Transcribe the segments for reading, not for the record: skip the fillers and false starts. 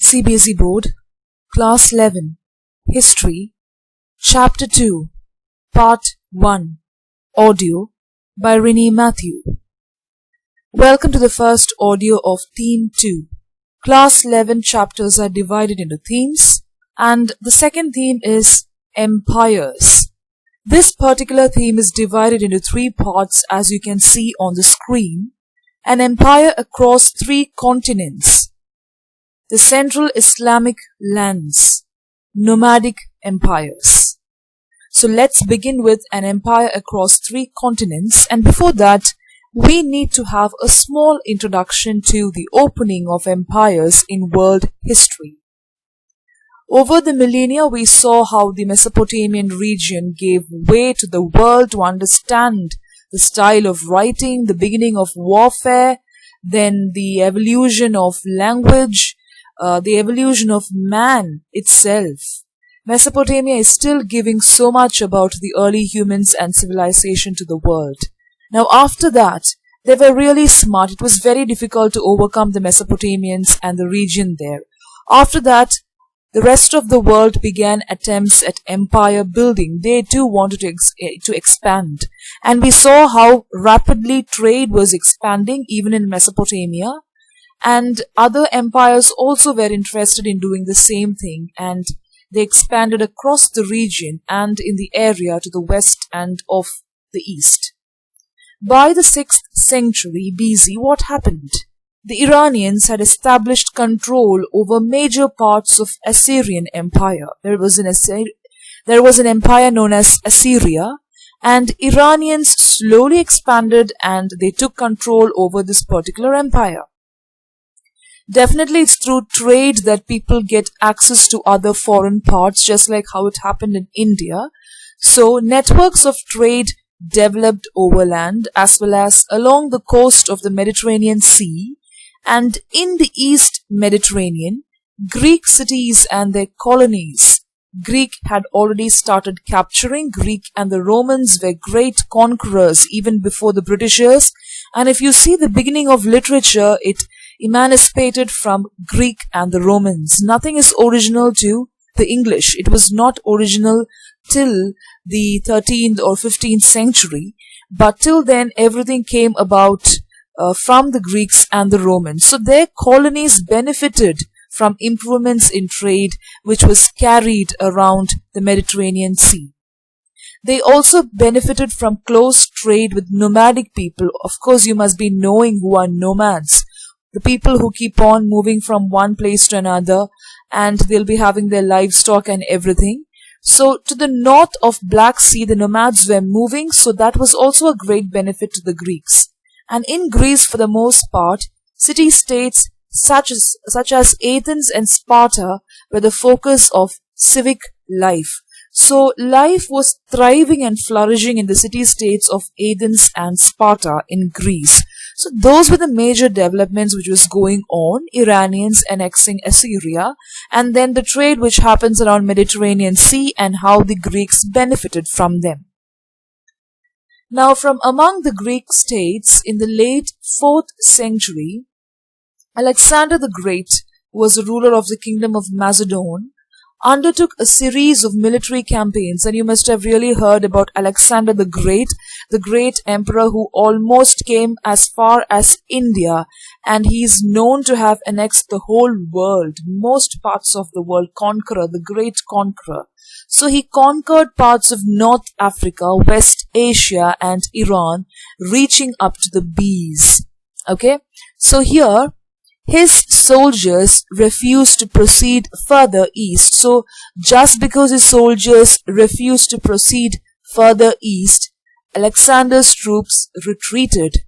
CBSE Board, Class 11, History, Chapter 2, Part 1, Audio by Renee Matthew. Welcome to the first audio of Theme 2. Class 11 chapters are divided into themes, and the second theme is Empires. This particular theme is divided into 3 parts, as you can see on the screen. An empire across 3 continents, the Central Islamic lands, nomadic empires. So let's begin with an empire across 3 continents, and before that, we need to have a small introduction to the opening of empires in world history. Over the millennia, we saw how the Mesopotamian region gave way to the world to understand the style of writing, the beginning of warfare, then the evolution of language, the evolution of man itself. Mesopotamia is still giving so much about the early humans and civilization to the world. Now after that, they were really smart. It was very difficult to overcome the Mesopotamians and the region there. After that, the rest of the world began attempts at empire building. They too wanted to expand. And we saw how rapidly trade was expanding even in Mesopotamia. And other empires also were interested in doing the same thing. And they expanded across the region and in the area to the west and of the east. By the 6th century BC, what happened? The Iranians had established control over major parts of Assyrian Empire. There was an empire known as Assyria, and Iranians slowly expanded and they took control over this particular empire. Definitely it's through trade that people get access to other foreign parts, just like how it happened in India. So networks of trade developed overland as well as along the coast of the Mediterranean Sea. And in the East Mediterranean, Greek cities and their colonies. Greek had already started capturing. Greek and the Romans were great conquerors even before the Britishers. And if you see the beginning of literature, it emancipated from Greek and the Romans. Nothing is original to the English. It was not original till the 13th or 15th century. But till then, everything came about from the Greeks and the Romans. So their colonies benefited from improvements in trade which was carried around the Mediterranean Sea. They also benefited from close trade with nomadic people. Of course, you must be knowing who are nomads. The people who keep on moving from one place to another, and they'll be having their livestock and everything. So to the north of Black Sea, the nomads were moving, so that was also a great benefit to the Greeks. And in Greece, for the most part, city-states such as Athens and Sparta were the focus of civic life. So life was thriving and flourishing in the city-states of Athens and Sparta in Greece. So those were the major developments which was going on, Iranians annexing Assyria, and then the trade which happens around Mediterranean Sea and how the Greeks benefited from them. Now, from among the Greek states in the late 4th century, Alexander the Great, who was the ruler of the kingdom of Macedon, undertook a series of military campaigns, and you must have really heard about Alexander the great emperor who almost came as far as India, and he is known to have annexed the whole world, most parts of the world, conqueror, the great conqueror. So he conquered parts of North Africa, West Asia and Iran, reaching up to the Bees. Okay? So here, his soldiers refused to proceed further east. So just because his soldiers refused to proceed further east, Alexander's troops retreated,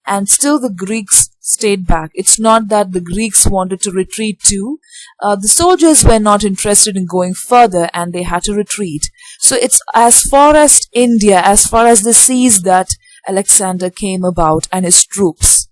and still the Greeks stayed back. It's not that the Greeks wanted to retreat too. The soldiers were not interested in going further and they had to retreat. So it's as far as India, as far as the seas that Alexander came about and his troops.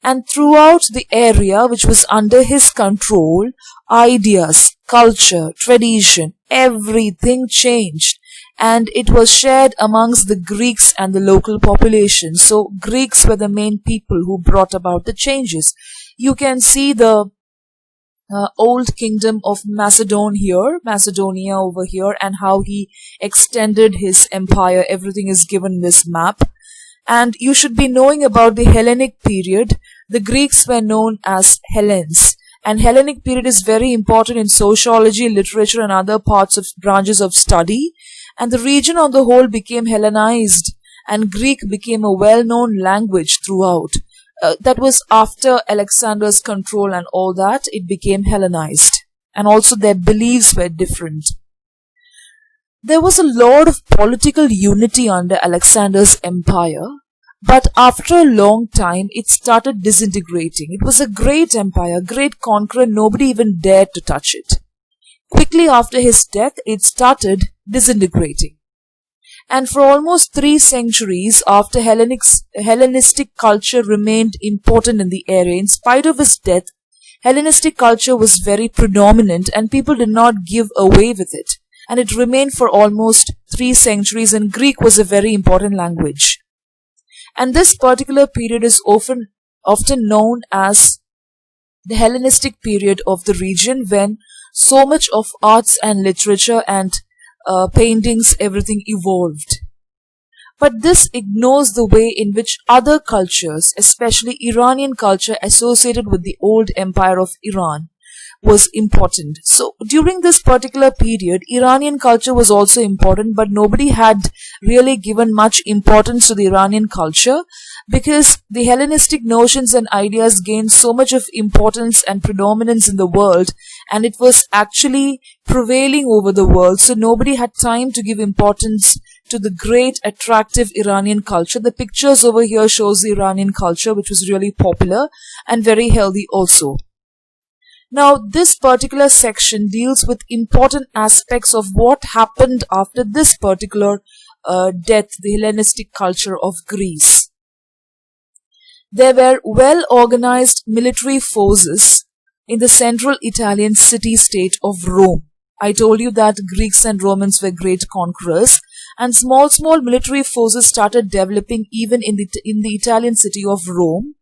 And throughout the area which was under his control, ideas, culture, tradition, everything changed. And it was shared amongst the Greeks and the local population. So Greeks were the main people who brought about the changes. You can see the old kingdom of Macedonia over here, and how he extended his empire. Everything is given in this map. And you should be knowing about the Hellenic period. The Greeks were known as Hellenes. And Hellenic period is very important in sociology, literature, and other branches of study. And the region on the whole became Hellenized, and Greek became a well-known language throughout. That was after Alexander's control and all that, it became Hellenized. And also their beliefs were different. There was a lot of political unity under Alexander's empire, but after a long time it started disintegrating. It was a great empire, great conqueror, nobody even dared to touch it. Quickly after his death, it started disintegrating. And for almost 3 centuries after, Hellenistic culture remained important in the area. In spite of his death, Hellenistic culture was very predominant and people did not give away with it. And it remained for almost 3 centuries, and Greek was a very important language. And this particular period is often known as the Hellenistic period of the region, when so much of arts and literature and paintings, everything evolved. But this ignores the way in which other cultures, especially Iranian culture associated with the old empire of Iran, was important. So during this particular period, Iranian culture was also important, but nobody had really given much importance to the Iranian culture, because the Hellenistic notions and ideas gained so much of importance and predominance in the world, and it was actually prevailing over the world, so nobody had time to give importance to the great attractive Iranian culture. The pictures over here shows the Iranian culture, which was really popular and very healthy also. Now, this particular section deals with important aspects of what happened after this particular death, the Hellenistic culture of Greece. There were well-organized military forces in the central Italian city-state of Rome. I told you that Greeks and Romans were great conquerors, and small military forces started developing even in the Italian city of Rome.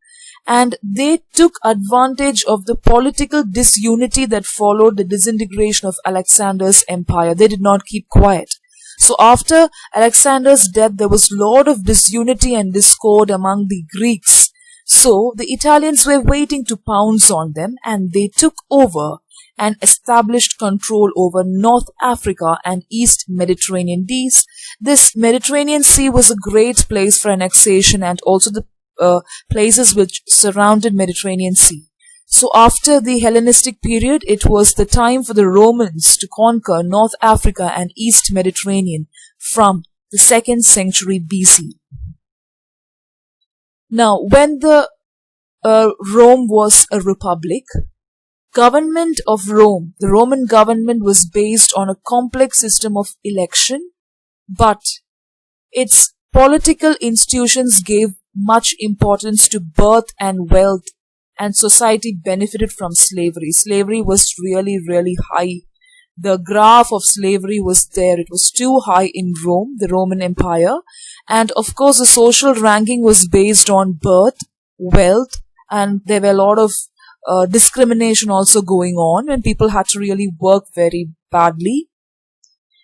And they took advantage of the political disunity that followed the disintegration of Alexander's empire. They did not keep quiet. So after Alexander's death, there was a lot of disunity and discord among the Greeks. So the Italians were waiting to pounce on them, and they took over and established control over North Africa and East Mediterranean. This Mediterranean Sea was a great place for annexation, and also the places which surrounded Mediterranean Sea. So after the Hellenistic period, it was the time for the Romans to conquer North Africa and East Mediterranean from the 2nd century BC. Now, when the Rome was a republic, government of Rome, the Roman government, was based on a complex system of election, but its political institutions gave much importance to birth and wealth, and society benefited from slavery. Slavery was really, really high. The graph of slavery was there. It was too high in Rome, the Roman Empire. And of course, the social ranking was based on birth, wealth, and there were a lot of discrimination also going on when people had to really work very badly.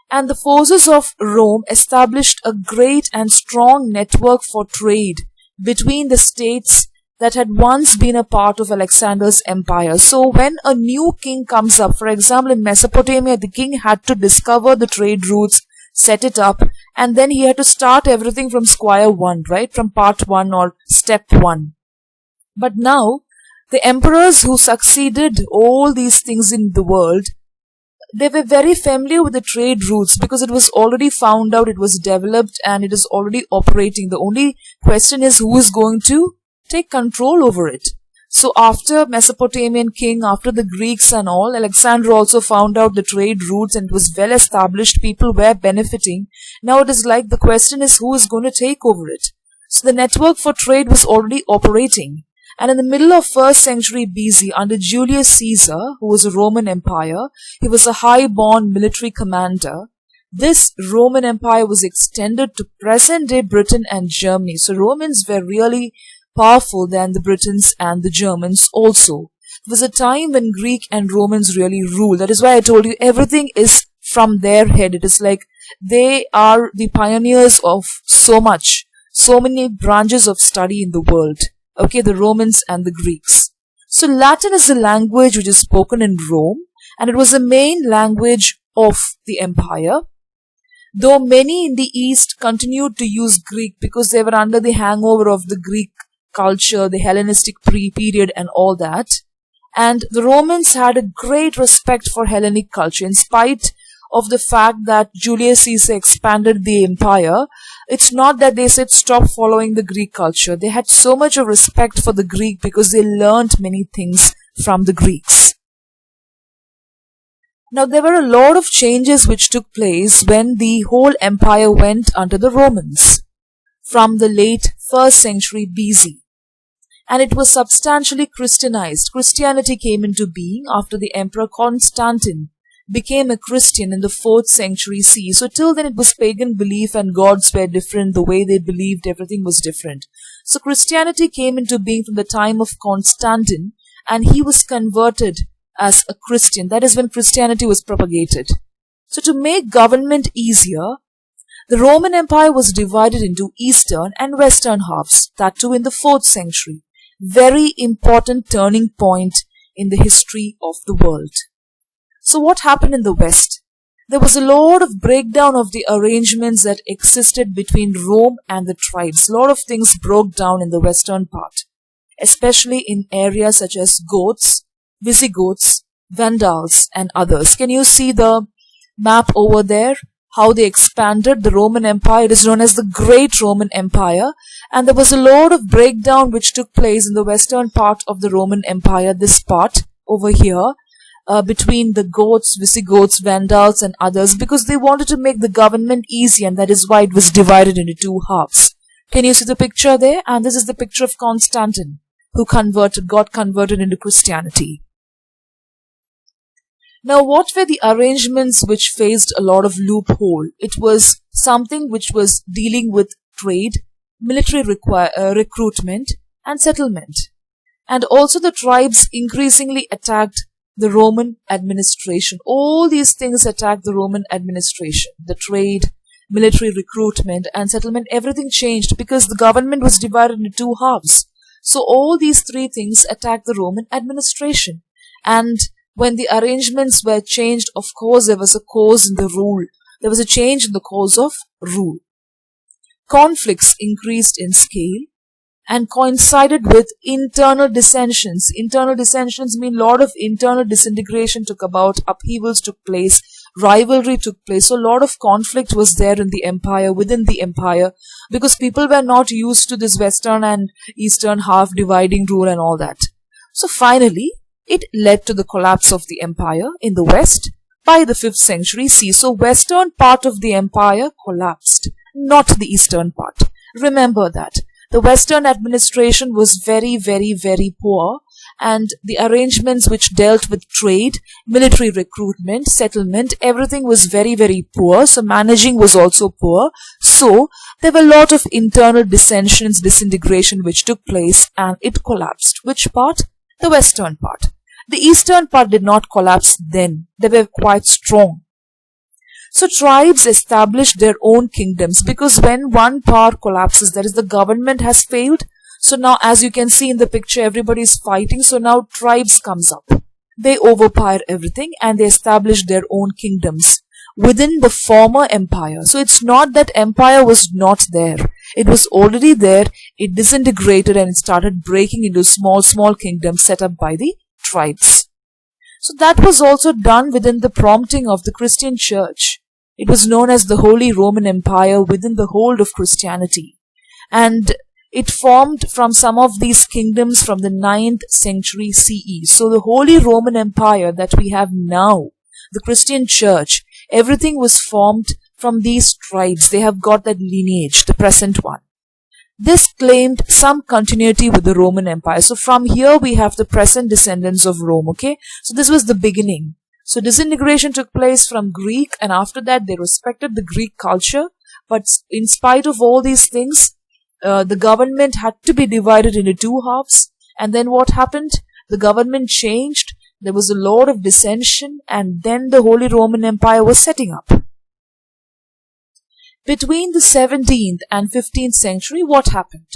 And the forces of Rome established a great and strong network for trade between the states that had once been a part of Alexander's empire. So when a new king comes up, for example in Mesopotamia, the king had to discover the trade routes, set it up, and then he had to start everything from square one, right? From part 1 or step 1. But now, the emperors who succeeded all these things in the world, they were very familiar with the trade routes because it was already found out, it was developed, and it is already operating. The only question is who is going to take control over it. So after Mesopotamian king, after the Greeks and all, Alexander also found out the trade routes, and it was well established, people were benefiting. Now it is like the question is who is going to take over it. So the network for trade was already operating. And in the middle of 1st century BC, under Julius Caesar, who was a Roman Empire, he was a high-born military commander. This Roman Empire was extended to present-day Britain and Germany. So Romans were really powerful than the Britons and the Germans also. It was a time when Greek and Romans really ruled. That is why I told you everything is from their head. It is like they are the pioneers of so many branches of study in the world. Okay, the Romans and the Greeks. So Latin is the language which is spoken in Rome, and it was the main language of the empire. Though many in the East continued to use Greek because they were under the hangover of the Greek culture, the Hellenistic period and all that. And the Romans had a great respect for Hellenic culture in spite of the fact that Julius Caesar expanded the empire. It's not that they said stop following the Greek culture. They had so much of respect for the Greek because they learned many things from the Greeks. Now there were a lot of changes which took place when the whole empire went under the Romans from the late 1st century BC. And it was substantially Christianized. Christianity came into being after the Emperor Constantine became a Christian in the 4th century CE. So till then it was pagan belief and gods were different, the way they believed everything was different. So Christianity came into being from the time of Constantine, and he was converted as a Christian. That is when Christianity was propagated. So to make government easier, the Roman Empire was divided into eastern and western halves, that too in the 4th century. Very important turning point in the history of the world. So what happened in the West? There was a lot of breakdown of the arrangements that existed between Rome and the tribes. A lot of things broke down in the western part, especially in areas such as Goths, Visigoths, Vandals and others. Can you see the map over there? How they expanded the Roman Empire. It is known as the Great Roman Empire. And there was a lot of breakdown which took place in the western part of the Roman Empire, this part over here, between the Goths, Visigoths, Vandals and others, because they wanted to make the government easy, and that is why it was divided into two halves. Can you see the picture there? And this is the picture of Constantine, who got converted into Christianity. Now, what were the arrangements which faced a lot of loophole? It was something which was dealing with trade, military recruitment and settlement. And also the tribes increasingly attacked the Roman administration. All these things attacked the Roman administration. The trade, military recruitment and settlement, everything changed because the government was divided into two halves. So all these three things attacked the Roman administration. And when the arrangements were changed, of course, there was a cause in the rule. There was a change in the course of rule. Conflicts increased in scale and coincided with internal dissensions. Internal dissensions mean a lot of internal disintegration took about, upheavals took place, rivalry took place. So a lot of conflict was there in the empire, within the empire, because people were not used to this western and eastern half dividing rule and all that. So finally, it led to the collapse of the empire in the west by the 5th century CE. So western part of the empire collapsed, not the eastern part. Remember that. The western administration was very, very, very poor, and the arrangements which dealt with trade, military recruitment, settlement, everything was very, very poor. So managing was also poor. So there were a lot of internal dissensions, disintegration which took place, and it collapsed. Which part? The western part. The eastern part did not collapse then. They were quite strong. So tribes established their own kingdoms, because when one power collapses, that is, the government has failed. So now, as you can see in the picture, everybody is fighting. So now tribes comes up. They overpower everything and they established their own kingdoms within the former empire. So it's not that empire was not there. It was already there. It disintegrated and it started breaking into small kingdoms set up by the tribes. So that was also done within the prompting of the Christian church. It was known as the Holy Roman Empire within the hold of Christianity. And it formed from some of these kingdoms from the 9th century CE. So the Holy Roman Empire that we have now, the Christian church, everything was formed from these tribes. They have got that lineage, the present one. This claimed some continuity with the Roman Empire. So from here we have the present descendants of Rome, okay? So this was the beginning. So disintegration took place from Greek, and after that they respected the Greek culture. But in spite of all these things, the government had to be divided into two halves. And then what happened? the government changed, there was a lot of dissension, and then the Holy Roman Empire was setting up. Between the 17th and 15th century, what happened?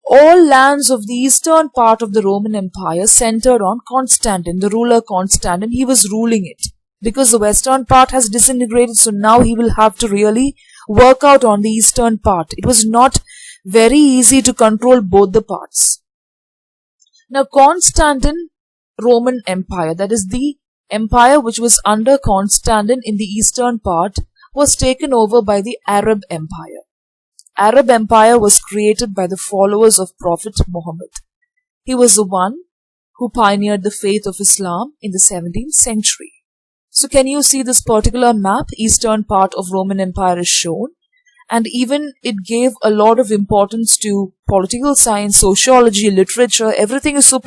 All lands of the eastern part of the Roman Empire centered on Constantine, the ruler Constantine. He was ruling it. Because the western part has disintegrated, so now he will have to really work out on the eastern part. It was not very easy to control both the parts. Now, Constantine Roman Empire, that is the empire which was under Constantine in the eastern part, was taken over by the Arab Empire. Arab Empire was created by the followers of Prophet Muhammad. He was the one who pioneered the faith of Islam in the 17th century. So can you see this particular map? Eastern part of Roman Empire is shown, and even it gave a lot of importance to political science, sociology, literature. Everything is so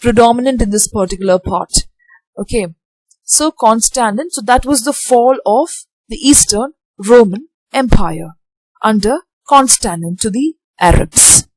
predominant in this particular part. Okay, so Constantine, so that was the fall of the Eastern Roman Empire under Constantine to the Arabs.